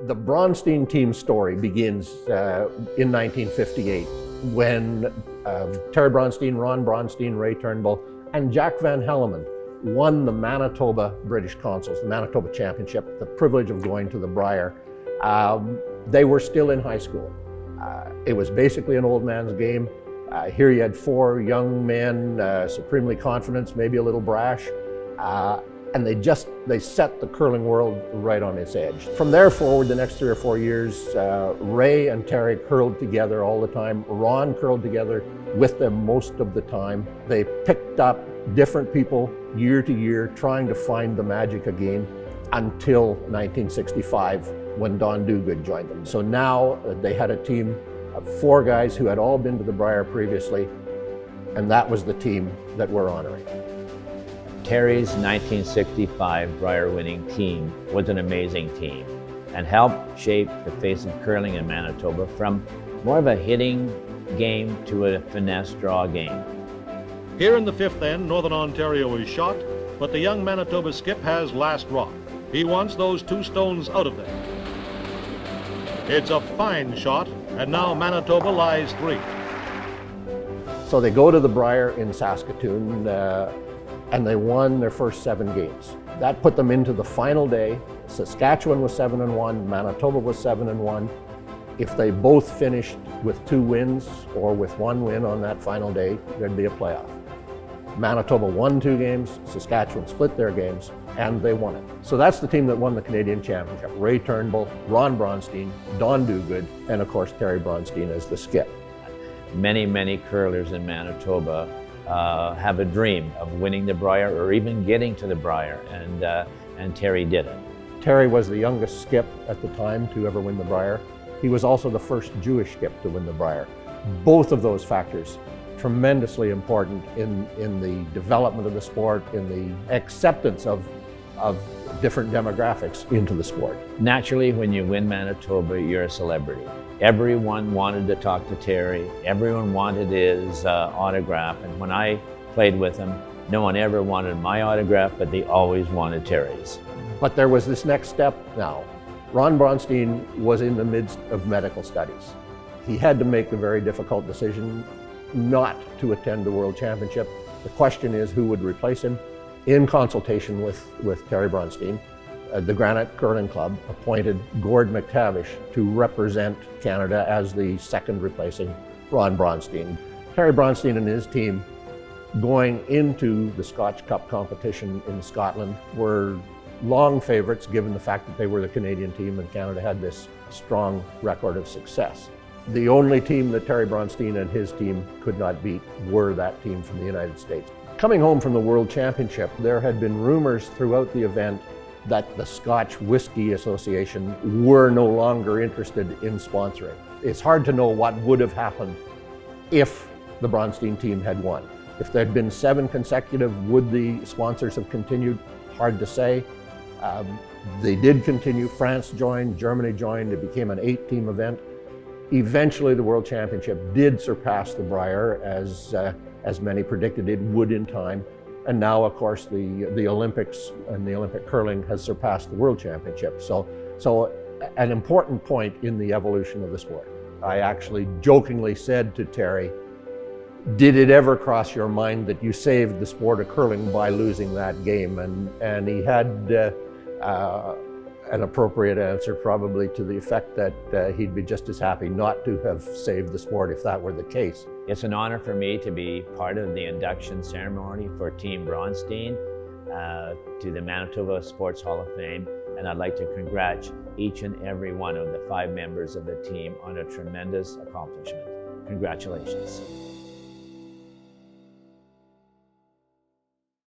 The Braunstein team story begins in 1958 when Terry Braunstein, Ron Braunstein, Ray Turnbull, and Jack Van Helleman won the Manitoba British Consuls, the Manitoba Championship, the privilege of going to the Brier. They were still in high school. It was basically an old man's game. Here you had four young men, supremely confident, maybe a little brash, and they set the curling world right on its edge. From there forward, the next 3 or 4 years, Ray and Terry curled together all the time. Ron curled together with them most of the time. They picked up different people year to year, trying to find the magic again until 1965, when Don Duguid joined them. So now they had a team of 4 guys who had all been to the Brier previously, and that was the team that we're honoring. Terry's 1965 Brier winning team was an amazing team and helped shape the face of curling in Manitoba from more of a hitting game to a finesse draw game. Here in the 5th end, Northern Ontario is shot, but the young Manitoba skip has last rock. He wants those 2 stones out of there. It's a fine shot, and now Manitoba lies 3. So they go to the Brier in Saskatoon, and they won their first 7 games. That put them into the final day. Saskatchewan was 7-1, Manitoba was 7-1. If they both finished with 2 wins or with 1 win on that final day, there'd be a playoff. Manitoba won 2 games, Saskatchewan split their games, and they won it. So that's the team that won the Canadian Championship. Ray Turnbull, Ron Braunstein, Don Duguid, and of course Terry Braunstein as the skip. Many, many curlers in Manitoba have a dream of winning the Brier or even getting to the Brier, and Terry did it. Terry was the youngest skip at the time to ever win the Brier. He was also the first Jewish skip to win the Brier. Both of those factors tremendously important in the development of the sport, in the acceptance of different demographics into the sport. Naturally, when you win Manitoba, you're a celebrity. Everyone wanted to talk to Terry. Everyone wanted his autograph. And when I played with him, no one ever wanted my autograph, but they always wanted Terry's. But there was this next step now. Ron Braunstein was in the midst of medical studies. He had to make the very difficult decision not to attend the World Championship. The question is who would replace him. In consultation with Terry Braunstein, the Granite Curling Club appointed Gord McTavish to represent Canada as the second replacing Ron Braunstein. Terry Braunstein and his team going into the Scotch Cup competition in Scotland were long favorites given the fact that they were the Canadian team and Canada had this strong record of success. The only team that Terry Braunstein and his team could not beat were that team from the United States. Coming home from the World Championship, there had been rumors throughout the event that the Scotch Whisky Association were no longer interested in sponsoring. It's hard to know what would have happened if the Braunstein team had won. If there'd been 7 consecutive, would the sponsors have continued? Hard to say. They did continue. France joined, Germany joined. It became an 8-team event. Eventually, the World Championship did surpass the Brier, as many predicted it would in time. And now, of course, the Olympics and the Olympic curling has surpassed the World Championship. So an important point in the evolution of the sport. I actually jokingly said to Terry, did it ever cross your mind that you saved the sport of curling by losing that game? And he had an appropriate answer, probably to the effect that he'd be just as happy not to have saved the sport if that were the case. It's an honor for me to be part of the induction ceremony for Team Braunstein to the Manitoba Sports Hall of Fame, and I'd like to congratulate each and every one of the 5 members of the team on a tremendous accomplishment. Congratulations.